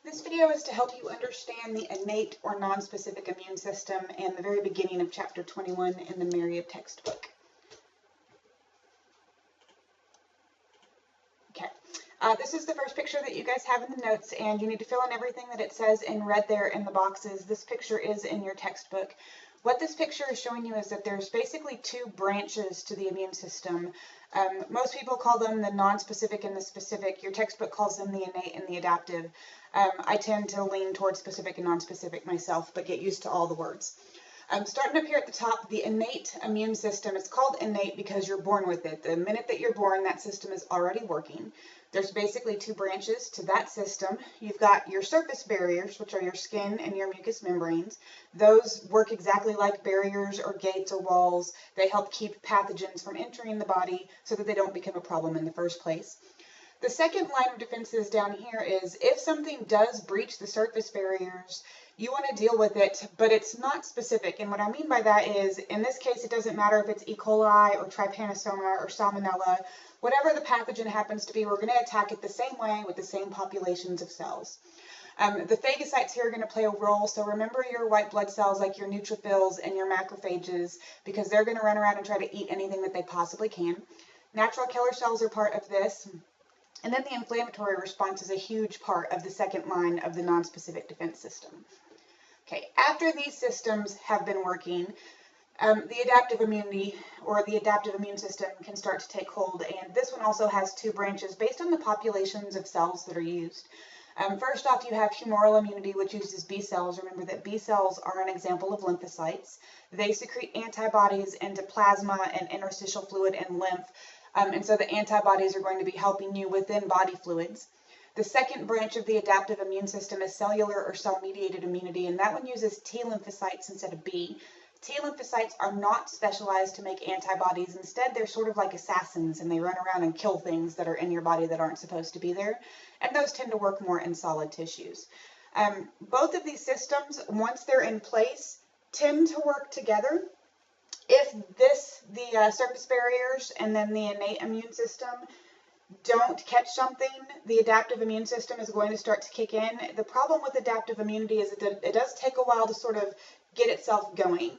This video is to help you understand the innate or nonspecific immune system and the very beginning of chapter 21 in the Myriad textbook. Okay, this is the first picture that you guys have in the notes, and you need to fill in everything that it says in red there in the boxes. This picture is in your textbook. What this picture is showing you is that there's basically two branches to the immune system. Most people call them the nonspecific and the specific. Your textbook calls them the innate and the adaptive. I tend to lean towards specific and nonspecific myself, but get used to all the words. Starting up here at the top, the innate immune system, it's called innate because you're born with it. The minute that you're born, that system is already working. There's basically two branches to that system. You've got your surface barriers, which are your skin and your mucous membranes. Those work exactly like barriers or gates or walls. They help keep pathogens from entering the body so that they don't become a problem in the first place. The second line of defenses down here is if something does breach the surface barriers, you want to deal with it, but it's not specific. And what I mean by that is, in this case, it doesn't matter if it's E. coli or trypanosoma or salmonella. Whatever the pathogen happens to be, we're going to attack it the same way with the same populations of cells. The phagocytes here are going to play a role, so remember your white blood cells like your neutrophils and your macrophages, because they're going to run around and try to eat anything that they possibly can. Natural killer cells are part of this. And then the inflammatory response is a huge part of the second line of the nonspecific defense system. Okay, after these systems have been working, the adaptive immunity or the adaptive immune system can start to take hold, and this one also has two branches based on the populations of cells that are used. First off, you have humoral immunity, which uses B cells. Remember that B cells are an example of lymphocytes. They secrete antibodies into plasma and interstitial fluid and lymph, and so the antibodies are going to be helping you within body fluids. The second branch of the adaptive immune system is cellular or cell-mediated immunity, and that one uses T lymphocytes instead of B. T lymphocytes are not specialized to make antibodies. Instead, they're sort of like assassins, and they run around and kill things that are in your body that aren't supposed to be there, and those tend to work more in solid tissues. Both of these systems, once they're in place, tend to work together. If the surface barriers and then the innate immune system don't catch something, the adaptive immune system is going to start to kick in. The problem with adaptive immunity is that it does take a while to sort of get itself going.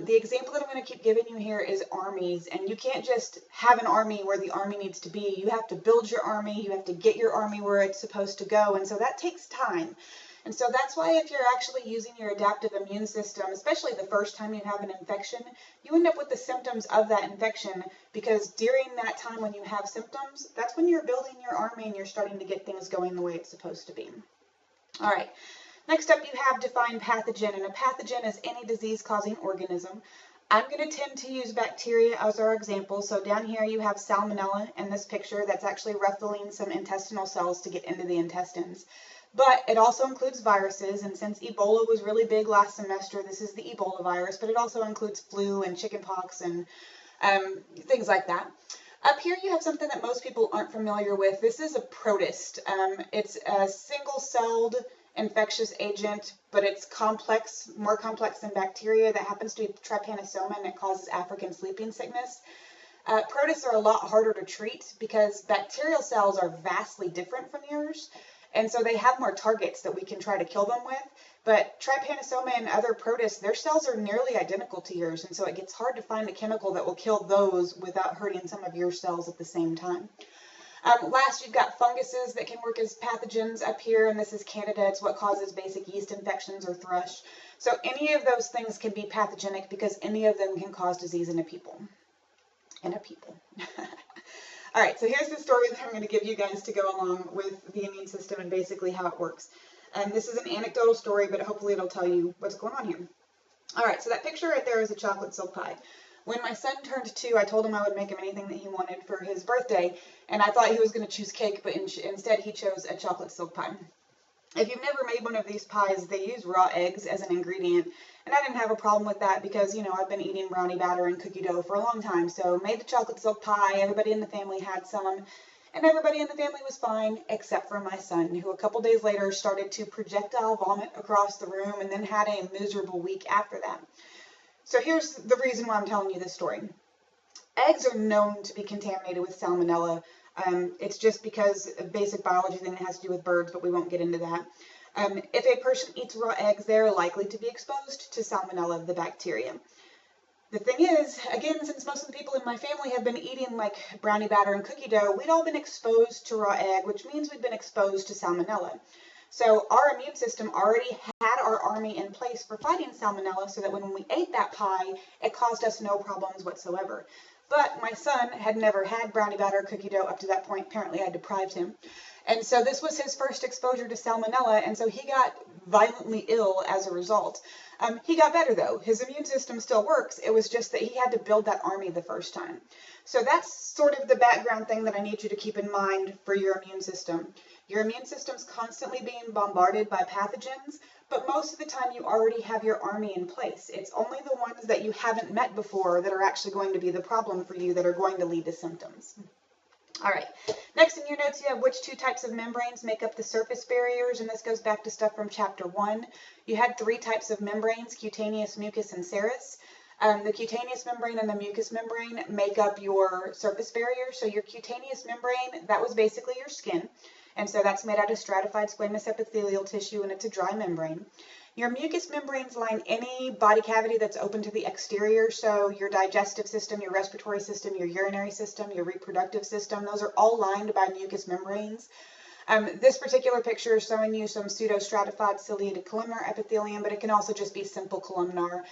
The example that I'm going to keep giving you here is armies, and you can't just have an army where the army needs to be. You have to build your army, you have to get your army where it's supposed to go, and so that takes time. And so that's why if you're actually using your adaptive immune system, especially the first time you have an infection, you end up with the symptoms of that infection, because during that time when you have symptoms, that's when you're building your army and you're starting to get things going the way it's supposed to be. All right, next up you have defined pathogen, and a pathogen is any disease-causing organism. I'm going to tend to use bacteria as our example. So down here you have salmonella in this picture that's actually ruffling some intestinal cells to get into the intestines. But it also includes viruses, and since Ebola was really big last semester, this is the Ebola virus, but it also includes flu and chickenpox and things like that. Up here you have something that most people aren't familiar with. This is a protist. It's a single-celled infectious agent, but it's complex, more complex than bacteria. That happens to be trypanosoma, and it causes African sleeping sickness. Protists are a lot harder to treat because bacterial cells are vastly different from yours. And so they have more targets that we can try to kill them with. But trypanosoma and other protists, their cells are nearly identical to yours. And so it gets hard to find a chemical that will kill those without hurting some of your cells at the same time. Last, you've got funguses that can work as pathogens up here. And this is Candida. It's what causes basic yeast infections or thrush. So any of those things can be pathogenic because any of them can cause disease in a people. All right, so here's the story that I'm going to give you guys to go along with the immune system and basically how it works. This is an anecdotal story, but hopefully it'll tell you what's going on here. All right, so that picture right there is a chocolate silk pie. When my son turned 2, I told him I would make him anything that he wanted for his birthday, and I thought he was going to choose cake, but instead he chose a chocolate silk pie. If you've never made one of these pies, they use raw eggs as an ingredient, and I didn't have a problem with that because, you know, I've been eating brownie batter and cookie dough for a long time. So made the chocolate silk pie, everybody in the family had some, and everybody in the family was fine except for my son, who a couple days later started to projectile vomit across the room and then had a miserable week after that. So here's the reason why I'm telling you this story. Eggs are known to be contaminated with salmonella. It's just because of basic biology thing that has to do with birds, but we won't get into that. If a person eats raw eggs, they're likely to be exposed to Salmonella, the bacteria. The thing is, again, since most of the people in my family have been eating like brownie batter and cookie dough, we'd all been exposed to raw egg, which means we'd been exposed to Salmonella. So our immune system already had our army in place for fighting Salmonella, so that when we ate that pie, it caused us no problems whatsoever. But my son had never had brownie batter or cookie dough up to that point. Apparently I deprived him. And so this was his first exposure to Salmonella, and so he got violently ill as a result. He got better though. His immune system still works. It was just that he had to build that army the first time. So that's sort of the background thing that I need you to keep in mind for your immune system. Your immune system's constantly being bombarded by pathogens, but most of the time you already have your army in place. It's only the ones that you haven't met before that are actually going to be the problem for you, that are going to lead to symptoms. All right, next in your notes you have which two types of membranes make up the surface barriers, and this goes back to stuff from chapter 1. You had 3 types of membranes, cutaneous, mucous, and serous. The cutaneous membrane and the mucous membrane make up your surface barrier. So your cutaneous membrane, that was basically your skin, and so that's made out of stratified squamous epithelial tissue, and it's a dry membrane. Your mucous membranes line any body cavity that's open to the exterior, so your digestive system, your respiratory system, your urinary system, your reproductive system, those are all lined by mucous membranes. This particular picture is showing you some pseudostratified ciliated columnar epithelium, but it can also just be simple columnar.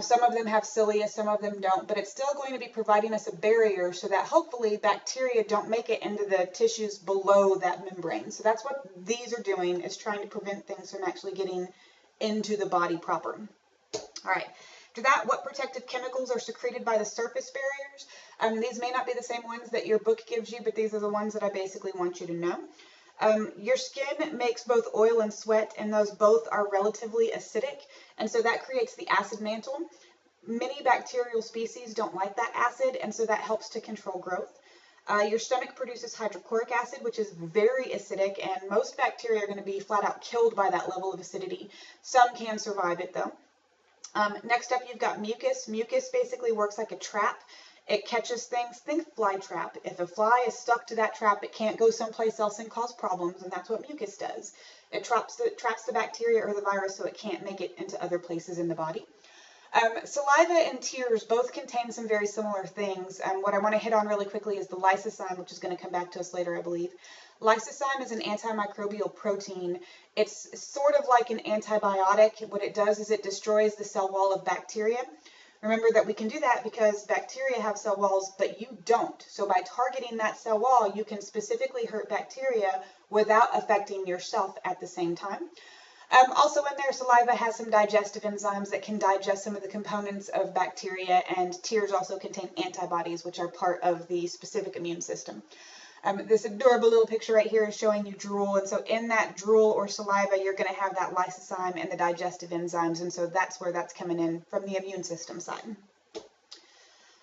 Some of them have cilia, some of them don't, but it's still going to be providing us a barrier so that hopefully bacteria don't make it into the tissues below that membrane. So that's what these are doing, is trying to prevent things from actually getting into the body proper. All right. After that, what protective chemicals are secreted by the surface barriers? These may not be the same ones that your book gives you, but these are the ones that I basically want you to know. Your skin makes both oil and sweat, and those both are relatively acidic, and so that creates the acid mantle. Many bacterial species don't like that acid, and so that helps to control growth. Your stomach produces hydrochloric acid, which is very acidic, and most bacteria are going to be flat out killed by that level of acidity. Some can survive it though. Next up, you've got mucus. Mucus basically works like a trap. It catches things. Think fly trap. If a fly is stuck to that trap, it can't go someplace else and cause problems, and that's what mucus does. It traps the bacteria or the virus so it can't make it into other places in the body. Saliva and tears both contain some very similar things. What I want to hit on really quickly is the lysozyme, which is going to come back to us later, I believe. Lysozyme is an antimicrobial protein. It's sort of like an antibiotic. What it does is it destroys the cell wall of bacteria. Remember that we can do that because bacteria have cell walls, but you don't. So by targeting that cell wall, you can specifically hurt bacteria without affecting yourself at the same time. Also in there, saliva has some digestive enzymes that can digest some of the components of bacteria, and tears also contain antibodies, which are part of the specific immune system. This adorable little picture right here is showing you drool, and so in that drool or saliva, you're going to have that lysozyme and the digestive enzymes, and so that's where that's coming in from the immune system side.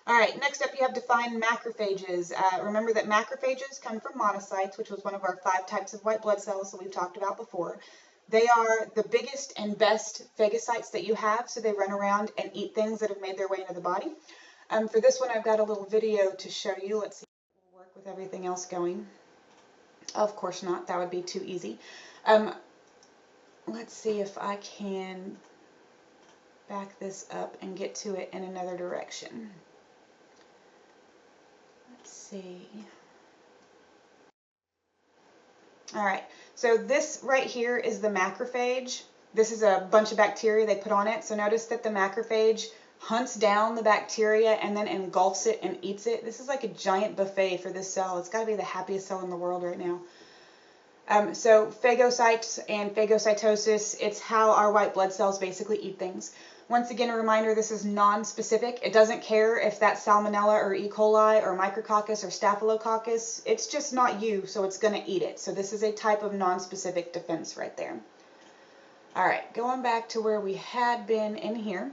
All right, next up you have defined macrophages. Remember that macrophages come from monocytes, which was one of our 5 types of white blood cells that we've talked about before. They are the biggest and best phagocytes that you have, so they run around and eat things that have made their way into the body. For this one, I've got a little video to show you. Let's see if it will work with everything else going. Of course not. That would be too easy. Let's see if I can back this up and get to it in another direction. Let's see. All right, so this right here is the macrophage. This is a bunch of bacteria they put on it. So notice that the macrophage hunts down the bacteria and then engulfs it and eats it. This is like a giant buffet for this cell. It's got to be the happiest cell in the world right now. So phagocytes and phagocytosis, it's how our white blood cells basically eat things. Once again, a reminder, this is non-specific. It doesn't care if that's Salmonella or E. coli or Micrococcus or Staphylococcus. It's just not you, so it's going to eat it. So this is a type of non-specific defense right there. All right, going back to where we had been in here.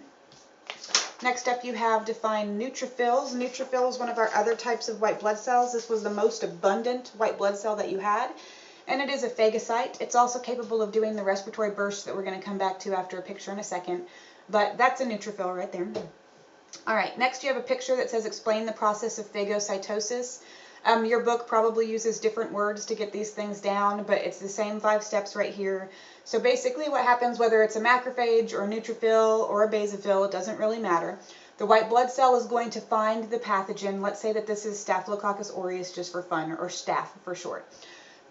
Next up, you have defined neutrophils. Neutrophil is one of our other types of white blood cells. This was the most abundant white blood cell that you had. And it is a phagocyte. It's also capable of doing the respiratory bursts that we're going to come back to after a picture in a second. But that's a neutrophil right there. All right, next you have a picture that says explain the process of phagocytosis. Your book probably uses different words to get these things down, but it's the same 5 steps right here. So basically what happens, whether it's a macrophage or a neutrophil or a basophil, it doesn't really matter. The white blood cell is going to find the pathogen. Let's say that this is Staphylococcus aureus just for fun, or staph for short.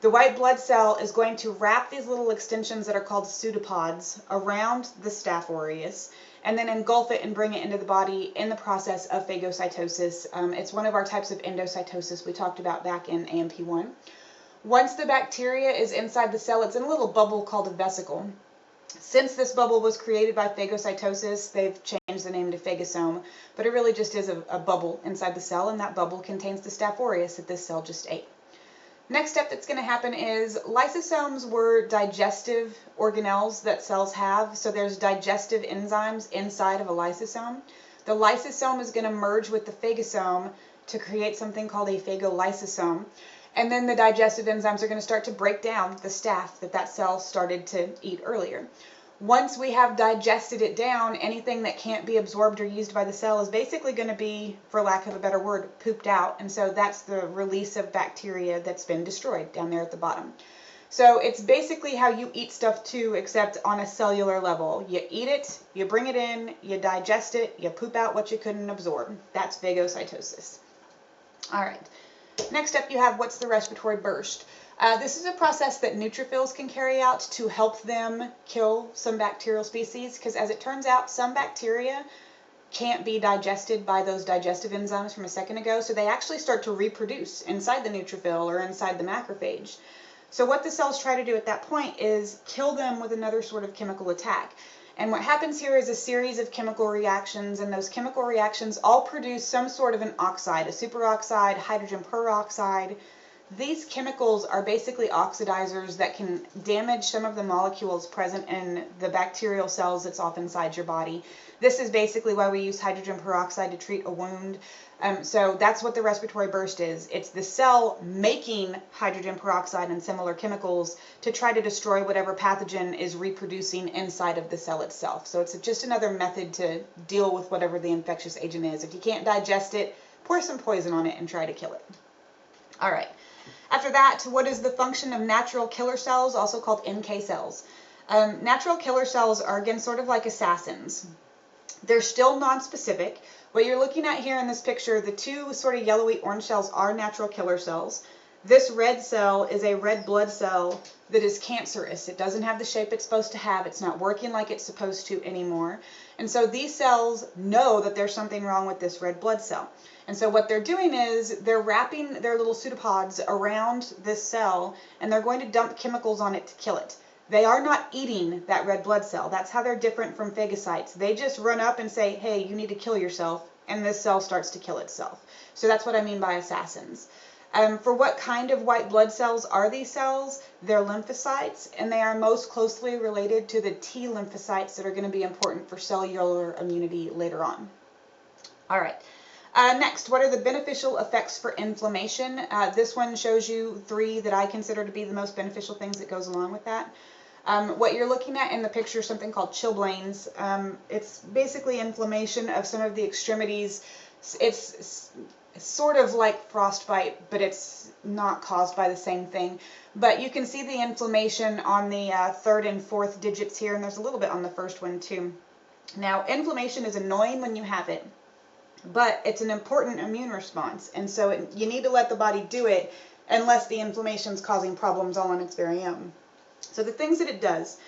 The white blood cell is going to wrap these little extensions that are called pseudopods around the staph aureus and then engulf it and bring it into the body in the process of phagocytosis. It's one of our types of endocytosis we talked about back in AMP1. Once the bacteria is inside the cell, it's in a little bubble called a vesicle. Since this bubble was created by phagocytosis, they've changed the name to phagosome, but it really just is a bubble inside the cell, and that bubble contains the staph aureus that this cell just ate. Next step that's going to happen is lysosomes were digestive organelles that cells have, so there's digestive enzymes inside of a lysosome. The lysosome is going to merge with the phagosome to create something called a phagolysosome. And then the digestive enzymes are going to start to break down the staph that cell started to eat earlier. Once we have digested it down, anything that can't be absorbed or used by the cell is basically going to be, for lack of a better word, pooped out. And so that's the release of bacteria that's been destroyed down there at the bottom. So it's basically how you eat stuff too, except on a cellular level. You eat it, you bring it in, you digest it, you poop out what you couldn't absorb. That's phagocytosis. All right. Next up, you have what's the respiratory burst. This is a process that neutrophils can carry out to help them kill some bacterial species, because as it turns out, some bacteria can't be digested by those digestive enzymes from a second ago, so they actually start to reproduce inside the neutrophil or inside the macrophage. So what the cells try to do at that point is kill them with another sort of chemical attack. And what happens here is a series of chemical reactions, and those chemical reactions all produce some sort of an oxide, a superoxide, hydrogen peroxide. These chemicals are basically oxidizers that can damage some of the molecules present in the bacterial cells that's off inside your body. This is basically why we use hydrogen peroxide to treat a wound. So that's what the respiratory burst is. It's the cell making hydrogen peroxide and similar chemicals to try to destroy whatever pathogen is reproducing inside of the cell itself. So it's just another method to deal with whatever the infectious agent is. If you can't digest it, pour some poison on it and try to kill it. All right. After that, what is the function of natural killer cells, also called NK cells? Natural killer cells are, again, sort of like assassins. They're still nonspecific. What you're looking at here in this picture, the two sort of yellowy orange cells are natural killer cells. This red cell is a red blood cell that is cancerous. It doesn't have the shape it's supposed to have. It's not working like it's supposed to anymore. And so these cells know that there's something wrong with this red blood cell. And so what they're doing is they're wrapping their little pseudopods around this cell, and they're going to dump chemicals on it to kill it. They are not eating that red blood cell. That's how they're different from phagocytes. They just run up and say, hey, you need to kill yourself, and this cell starts to kill itself. So that's what I mean by assassins. For what kind of white blood cells are these cells? They're lymphocytes, and they are most closely related to the T lymphocytes that are going to be important for cellular immunity later on. All right. Next, what are the beneficial effects for inflammation? This one shows you 3 that I consider to be the most beneficial things that goes along with that. What you're looking at in the picture is something called chilblains. It's basically inflammation of some of the extremities. It's sort of like frostbite, but it's not caused by the same thing. But you can see the inflammation on the 3rd and 4th digits here, and there's a little bit on the first one too. Now, inflammation is annoying when you have it, but it's an important immune response, and so you need to let the body do it unless the inflammation is causing problems all on its very own. So the things that it does,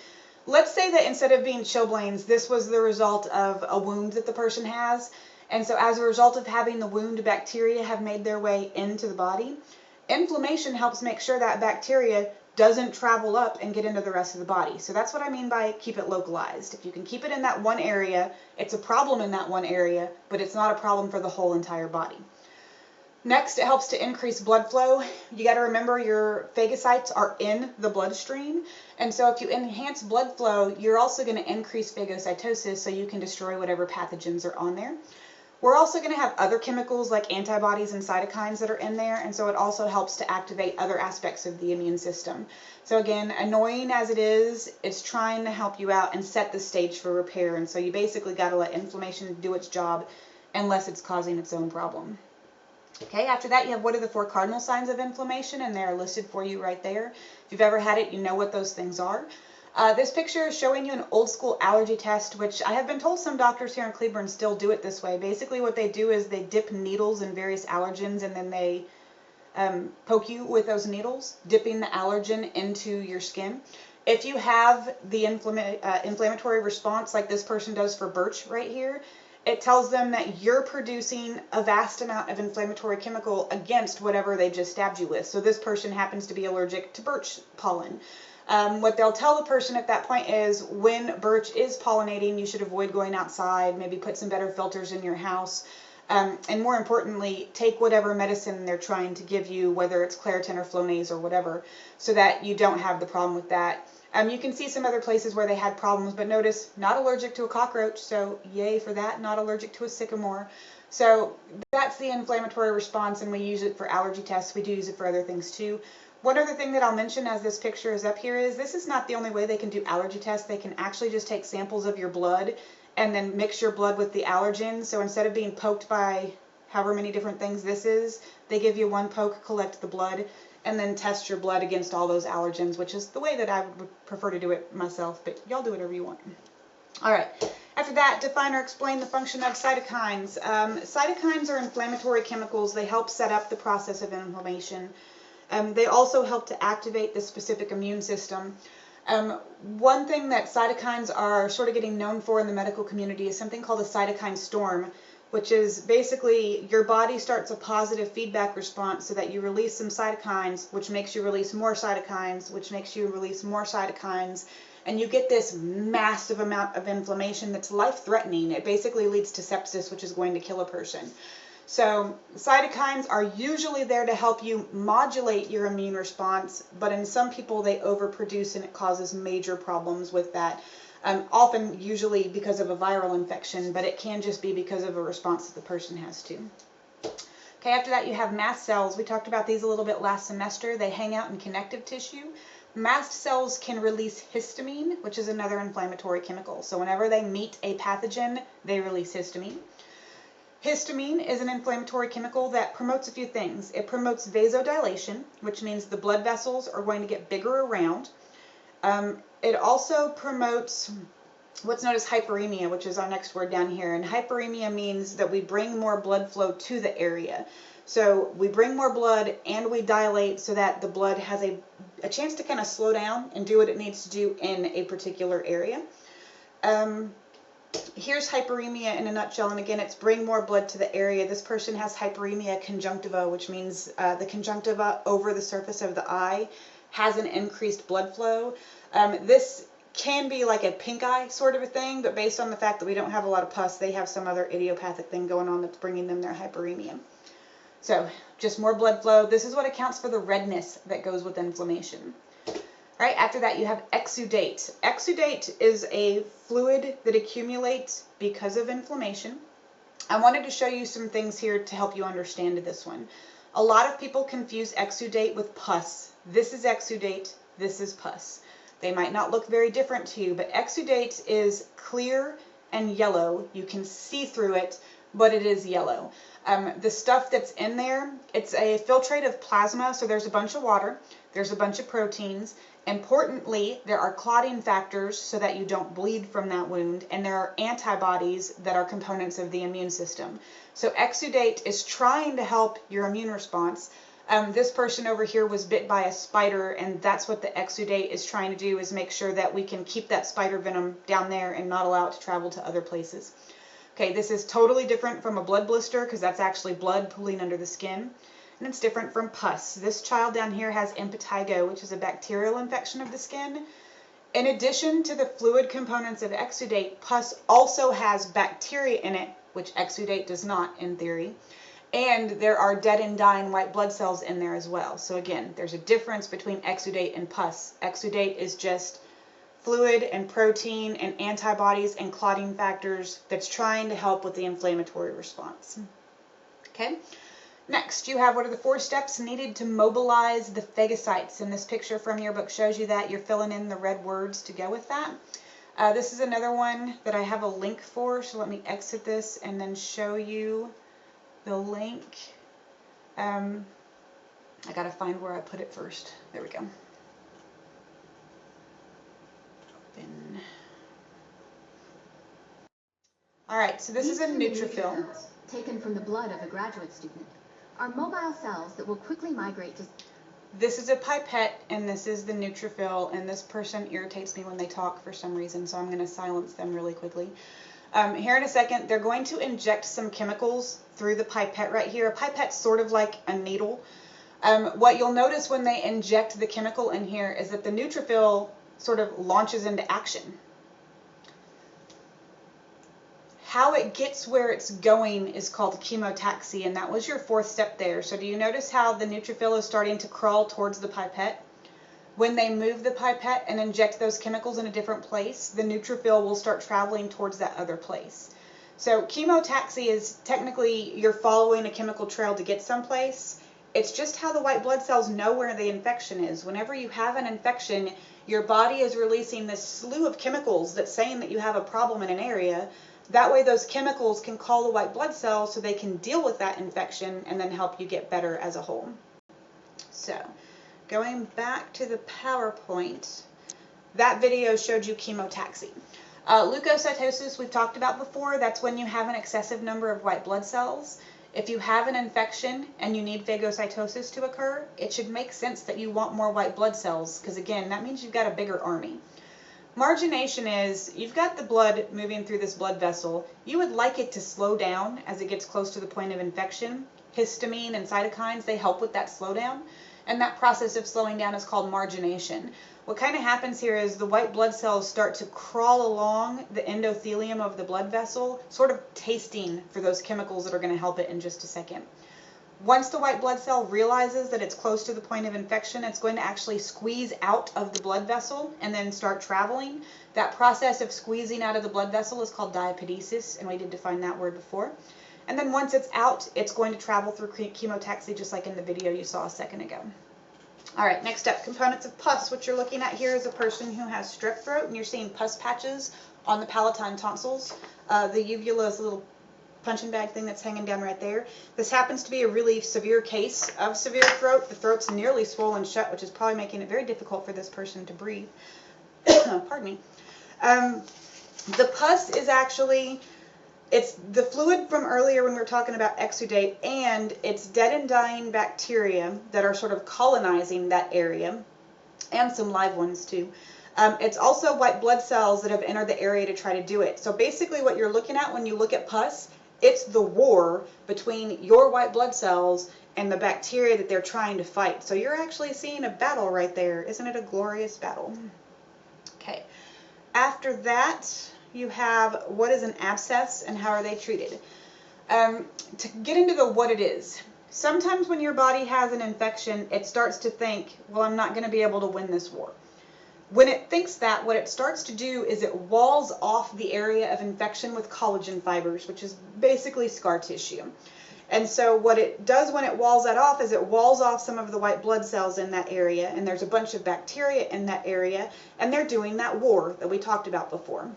let's say that instead of being chilblains, this was the result of a wound that the person has, and so as a result of having the wound, bacteria have made their way into the body. Inflammation helps make sure that bacteria doesn't travel up and get into the rest of the body. So that's what I mean by keep it localized. If you can keep it in that one area, it's a problem in that one area, but it's not a problem for the whole entire body. Next, it helps to increase blood flow. You got to remember your phagocytes are in the bloodstream, and so if you enhance blood flow, you're also going to increase phagocytosis so you can destroy whatever pathogens are on there. We're also going to have other chemicals like antibodies and cytokines that are in there, and so it also helps to activate other aspects of the immune system. So again, annoying as it is, it's trying to help you out and set the stage for repair, and so you basically got to let inflammation do its job unless it's causing its own problem. Okay, after that you have what are the 4 cardinal signs of inflammation, and they're listed for you right there. If you've ever had it, you know what those things are. This picture is showing you an old school allergy test, which I have been told some doctors here in Cleburne still do it this way. Basically what they do is they dip needles in various allergens, and then they poke you with those needles, dipping the allergen into your skin. If you have the inflammatory response like this person does for birch right here, it tells them that you're producing a vast amount of inflammatory chemical against whatever they just stabbed you with. So this person happens to be allergic to birch pollen. What they'll tell the person at that point is when birch is pollinating, you should avoid going outside, maybe put some better filters in your house. And more importantly, take whatever medicine they're trying to give you, whether it's Claritin or Flonase or whatever, so that you don't have the problem with that. You can see some other places where they had problems, but notice, not allergic to a cockroach, so yay for that, not allergic to a sycamore. So that's the inflammatory response, and we use it for allergy tests. We do use it for other things too. One other thing that I'll mention as this picture is up here is this is not the only way they can do allergy tests. They can actually just take samples of your blood and then mix your blood with the allergens. So instead of being poked by however many different things this is, they give you one poke, collect the blood, and then test your blood against all those allergens, which is the way that I would prefer to do it myself, but y'all do whatever you want. All right. After that, define or explain the function of cytokines. Cytokines are inflammatory chemicals. They help set up the process of inflammation. They also help to activate the specific immune system. One thing that cytokines are sort of getting known for in the medical community is something called a cytokine storm, which is basically your body starts a positive feedback response so that you release some cytokines, which makes you release more cytokines, which makes you release more cytokines, and you get this massive amount of inflammation that's life-threatening. It basically leads to sepsis, which is going to kill a person. So cytokines are usually there to help you modulate your immune response, but in some people they overproduce and it causes major problems with that. Often usually because of a viral infection, but it can just be because of a response that the person has to. Okay, after that you have mast cells. We talked about these a little bit last semester. They hang out in connective tissue. Mast cells can release histamine, which is another inflammatory chemical. So whenever they meet a pathogen, they release histamine. Histamine is an inflammatory chemical that promotes a few things. It promotes vasodilation, which means the blood vessels are going to get bigger around. It also promotes what's known as hyperemia, which is our next word down here. And hyperemia means that we bring more blood flow to the area. So we bring more blood and we dilate so that the blood has a chance to kind of slow down and do what it needs to do in a particular area. Here's hyperemia in a nutshell, and again, it's bring more blood to the area. This person has hyperemia conjunctiva, which means the conjunctiva over the surface of the eye has an increased blood flow. This can be like a pink eye sort of a thing, but based on the fact that we don't have a lot of pus, they have some other idiopathic thing going on that's bringing them their hyperemia. So just more blood flow. This is what accounts for the redness that goes with inflammation. Right, after that you have exudate. Exudate is a fluid that accumulates because of inflammation. I wanted to show you some things here to help you understand this one. A lot of people confuse exudate with pus. This is exudate, this is pus. They might not look very different to you, but exudate is clear and yellow. You can see through it, but it is yellow. The stuff that's in there, it's a filtrate of plasma, so there's a bunch of water, there's a bunch of proteins. Importantly, there are clotting factors so that you don't bleed from that wound, and there are antibodies that are components of the immune system. So exudate is trying to help your immune response. This person over here was bit by a spider, and that's what the exudate is trying to do, is make sure that we can keep that spider venom down there and not allow it to travel to other places. Okay, this is totally different from a blood blister because that's actually blood pooling under the skin. And it's different from pus. This child down here has impetigo, which is a bacterial infection of the skin. In addition to the fluid components of exudate, pus also has bacteria in it, which exudate does not in theory. And there are dead and dying white blood cells in there as well. So again, there's a difference between exudate and pus. Exudate is just fluid and protein and antibodies and clotting factors that's trying to help with the inflammatory response. Okay? Next, you have what are the 4 steps needed to mobilize the phagocytes. And this picture from your book shows you that. You're filling in the red words to go with that. This is another one that I have a link for, so let me exit this and then show you the link. I gotta find where I put it first. There we go. Open. Alright, so this is a neutrophil. Taken from the blood of a graduate student are mobile cells that will quickly migrate to... This is a pipette, and this is the neutrophil, and this person irritates me when they talk for some reason, so I'm going to silence them really quickly. Here in a second, they're going to inject some chemicals through the pipette right here. A pipette's sort of like a needle. What you'll notice when they inject the chemical in here is that the neutrophil sort of launches into action. How it gets where it's going is called chemotaxy, and that was your fourth step there. So do you notice how the neutrophil is starting to crawl towards the pipette? When they move the pipette and inject those chemicals in a different place, the neutrophil will start traveling towards that other place. So chemotaxy is technically you're following a chemical trail to get someplace. It's just how the white blood cells know where the infection is. Whenever you have an infection, your body is releasing this slew of chemicals that's saying that you have a problem in an area. That way those chemicals can call the white blood cells so they can deal with that infection and then help you get better as a whole. So, going back to the PowerPoint, that video showed you chemotaxy. Leukocytosis we've talked about before. That's when you have an excessive number of white blood cells. If you have an infection and you need phagocytosis to occur, it should make sense that you want more white blood cells, because again, that means you've got a bigger army. Margination is, you've got the blood moving through this blood vessel. You would like it to slow down as it gets close to the point of infection. Histamine and cytokines, they help with that slowdown. And that process of slowing down is called margination. What kind of happens here is the white blood cells start to crawl along the endothelium of the blood vessel, sort of tasting for those chemicals that are going to help it in just a second. Once the white blood cell realizes that it's close to the point of infection, it's going to actually squeeze out of the blood vessel and then start traveling. That process of squeezing out of the blood vessel is called diapedesis, and we did define that word before. And then once it's out, it's going to travel through chemotaxy, just like in the video you saw a second ago. All right, next up, components of pus. What you're looking at here is a person who has strep throat, and you're seeing pus patches on the palatine tonsils. The uvula is a little punching bag thing that's hanging down right there. This happens to be a really severe case of severe throat. The throat's nearly swollen shut, which is probably making it very difficult for this person to breathe. Pardon me. The pus is actually, it's the fluid from earlier when we were talking about Exodate, and it's dead and dying bacteria that are sort of colonizing that area, and some live ones too. It's also white blood cells that have entered the area to try to do it. So basically what you're looking at when you look at pus, it's the war between your white blood cells and the bacteria that they're trying to fight. So you're actually seeing a battle right there. Isn't it a glorious battle? Okay. After that, you have what is an abscess and how are they treated. To get into the what it is, sometimes when your body has an infection, it starts to think, well, I'm not going to be able to win this war. When it thinks that, what it starts to do is it walls off the area of infection with collagen fibers, which is basically scar tissue. And so what it does when it walls that off is it walls off some of the white blood cells in that area, and there's a bunch of bacteria in that area, and they're doing that war that we talked about before.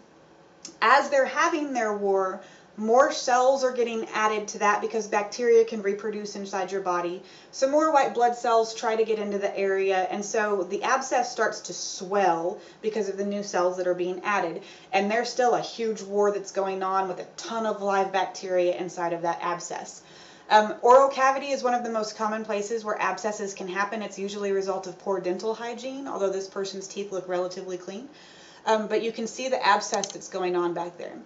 As they're having their war, more cells are getting added to that because bacteria can reproduce inside your body. Some more white blood cells try to get into the area, and so the abscess starts to swell because of the new cells that are being added. And there's still a huge war that's going on with a ton of live bacteria inside of that abscess. Oral cavity is one of the most common places where abscesses can happen. It's usually a result of poor dental hygiene, although this person's teeth look relatively clean. But you can see the abscess that's going on back there.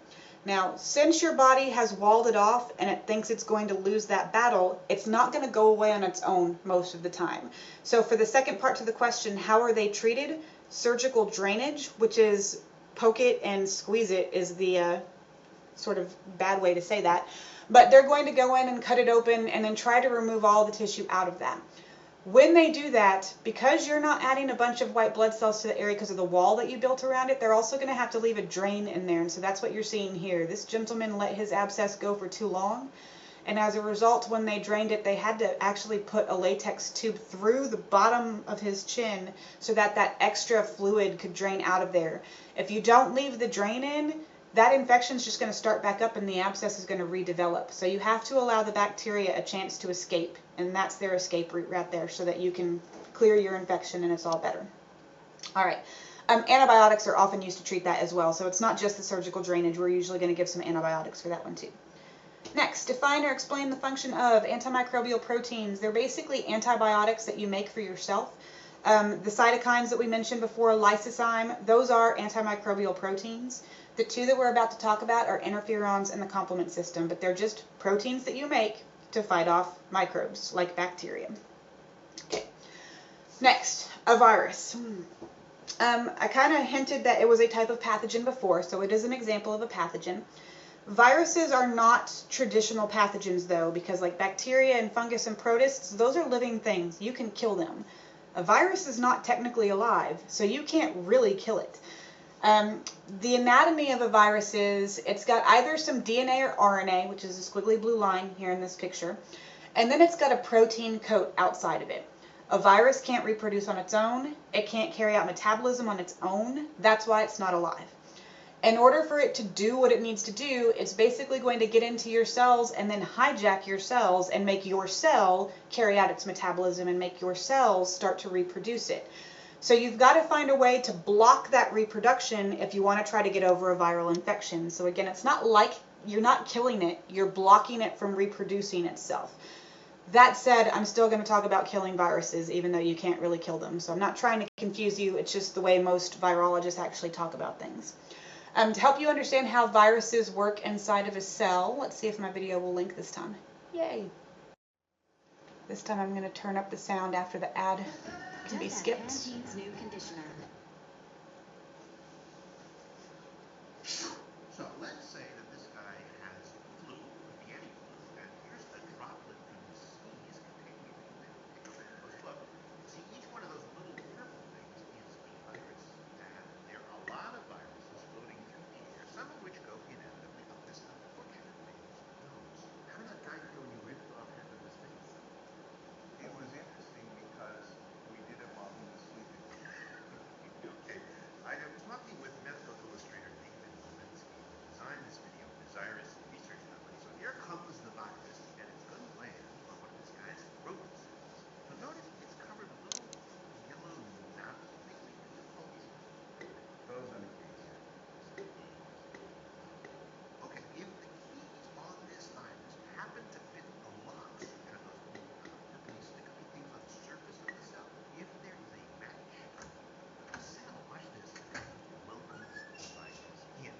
Now, since your body has walled it off and it thinks it's going to lose that battle, it's not going to go away on its own most of the time. So for the second part to the question, how are they treated? Surgical drainage, which is poke it and squeeze it, is the sort of bad way to say that. But they're going to go in and cut it open and then try to remove all the tissue out of that. When they do that, because you're not adding a bunch of white blood cells to the area because of the wall that you built around it, they're also going to have to leave a drain in there. And so that's what you're seeing here. This gentleman let his abscess go for too long. And as a result, when they drained it, they had to actually put a latex tube through the bottom of his chin so that that extra fluid could drain out of there. If you don't leave the drain in, that infection is just going to start back up and the abscess is going to redevelop. So you have to allow the bacteria a chance to escape, and that's their escape route right there, so that you can clear your infection and it's all better. All right. Antibiotics are often used to treat that as well, so it's not just the surgical drainage. We're usually going to give some antibiotics for that one too. Next, define or explain the function of antimicrobial proteins. They're basically antibiotics that you make for yourself. The cytokines that we mentioned before, lysozyme, those are antimicrobial proteins. The two that we're about to talk about are interferons and the complement system, but they're just proteins that you make to fight off microbes like bacteria. Okay. Next, a virus. I kind of hinted that it was a type of pathogen before, so it is an example of a pathogen. Viruses are not traditional pathogens though, because like bacteria and fungus and protists, those are living things. You can kill them. A virus is not technically alive, so you can't really kill it. The anatomy of a virus is, it's got either some DNA or RNA, which is a squiggly blue line here in this picture, and then it's got a protein coat outside of it. A virus can't reproduce on its own. It can't carry out metabolism on its own. That's why it's not alive. In order for it to do what it needs to do, it's basically going to get into your cells and then hijack your cells and make your cell carry out its metabolism and make your cells start to reproduce it. So you've got to find a way to block that reproduction if you want to try to get over a viral infection. So again, it's not like you're not killing it, you're blocking it from reproducing itself. That said, I'm still going to talk about killing viruses, even though you can't really kill them. So I'm not trying to confuse you. It's just the way most virologists actually talk about things. To help you understand how viruses work inside of a cell, let's see if my video will link this time. Yay! This time I'm going to turn up the sound after the ad to be skipped. New conditioner. So let's say that this guy has flu, yeti flu, and here's the droplet from his sneeze containing look, see, each one of those little purple things is a virus, and there are a lot of viruses floating through the air, some of which go inevitably up this unfortunate man's nose. How did that guy feel when you ripped off half of his face? It was interesting because we did it while he was sleeping. Okay, I am talking with medical illustrator David Walensky, who designed this video for Desirous Research Company. So here comes the virus, and it's going to land on one of this guy's throat cells. So notice it's covered with little yellow knots. What do you call these? Those are the keys. Okay, if the keys on this virus happen to fit the locks, and those little purpley sticky things on the surface of the cell, if there is a match, the cell, watch this, welcomes the virus in.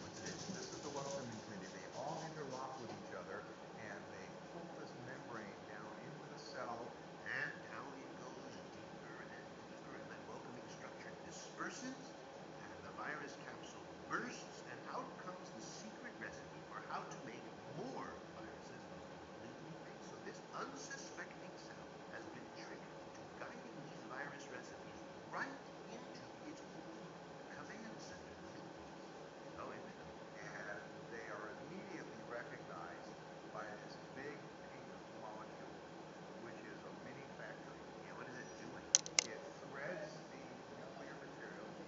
What's this? This is the welcoming committee. They all interlock with each other, and they pull this membrane down into the cell. And down it goes deeper and deeper, and that welcoming structure disperses, and the virus capsule bursts, and out comes the secret recipe for how to make more viruses completely fake. So this unsuspecting cell has been tricked into guiding these virus recipes right into its own command center. Oh, isn't it? And they are immediately recognized by this big pink molecule, which is a mini factory. Yeah, what is it doing? It threads the nuclear material, the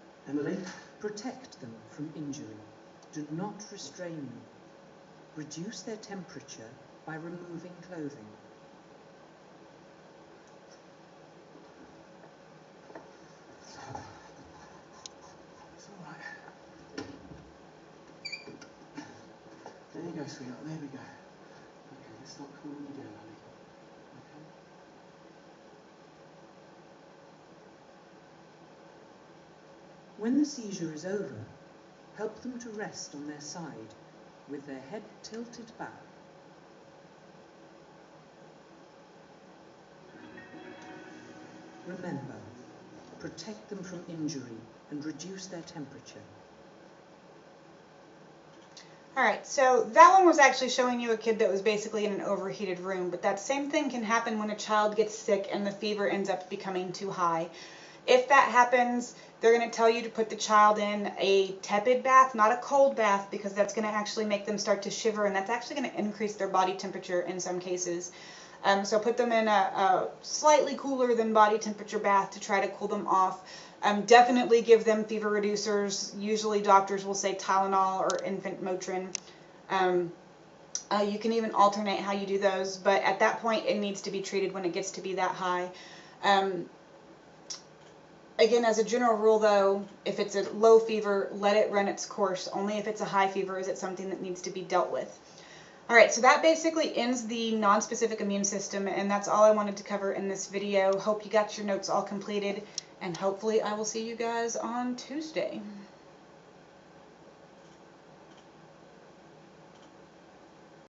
Emily? Protect them from injury. Do not restrain them. Reduce their temperature by removing clothing. It's all right. There you go, sweetheart. There we go. Okay, let's not calm you down, honey. Okay? When the seizure is over, help them to rest on their side with their head tilted back. Remember, protect them from injury and reduce their temperature. Alright, so that one was actually showing you a kid that was basically in an overheated room, but that same thing can happen when a child gets sick and the fever ends up becoming too high. If that happens, they're going to tell you to put the child in a tepid bath, not a cold bath, because that's going to actually make them start to shiver, and that's actually going to increase their body temperature in some cases. So put them in a slightly cooler than body temperature bath to try to cool them off. Definitely give them fever reducers. Usually doctors will say Tylenol or infant Motrin. You can even alternate how you do those, but at that point it needs to be treated when it gets to be that high. Again, as a general rule though, if it's a low fever, let it run its course. Only if it's a high fever is it something that needs to be dealt with. Alright, so that basically ends the non-specific immune system, and that's all I wanted to cover in this video. Hope you got your notes all completed, and hopefully I will see you guys on Tuesday.